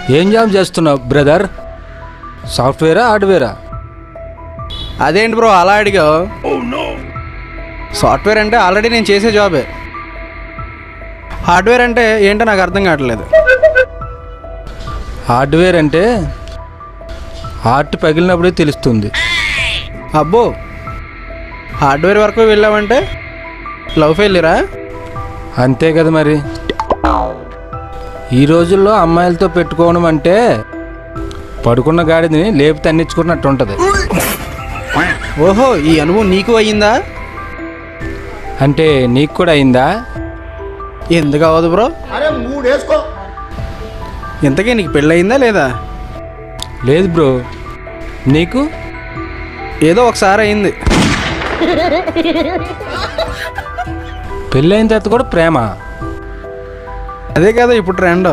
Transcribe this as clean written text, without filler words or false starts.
ఏం జాబ్ చేస్తున్నావు బ్రదర్? సాఫ్ట్వేరా హార్డ్వేరా? అదేంటి బ్రో అలా అడిగావు? సాఫ్ట్వేర్ అంటే ఆల్రెడీ నేను చేసే జాబే. హార్డ్వేర్ అంటే ఏంటో నాకు అర్థం కావట్లేదు. హార్డ్వేర్ అంటే హార్ట్ పగిలినప్పుడే తెలుస్తుంది. అబ్బో, హార్డ్వేర్ వరకు వెళ్ళామంటే లవ్ ఫెయిల్యూరా? అంతే కదా మరి. ఈ రోజుల్లో అమ్మాయిలతో పెట్టుకోవడం అంటే పడుకున్న గాడిదని లేపి తన్నించుకున్నట్టు ఉంటుంది. ఓహో, ఈ అనుభవం నీకు అయ్యిందా? అంటే నీకు కూడా అయిందా? ఎందుకు అవ్వదు బ్రో? ఇంతకీ నీకు పెళ్ళయిందా లేదా? లేదు బ్రో. నీకు? ఏదో ఒకసారి అయింది. పెళ్ళైన తర్వాత కూడా ప్రేమ? అదే కదా ఇప్పుడు ట్రెండ్.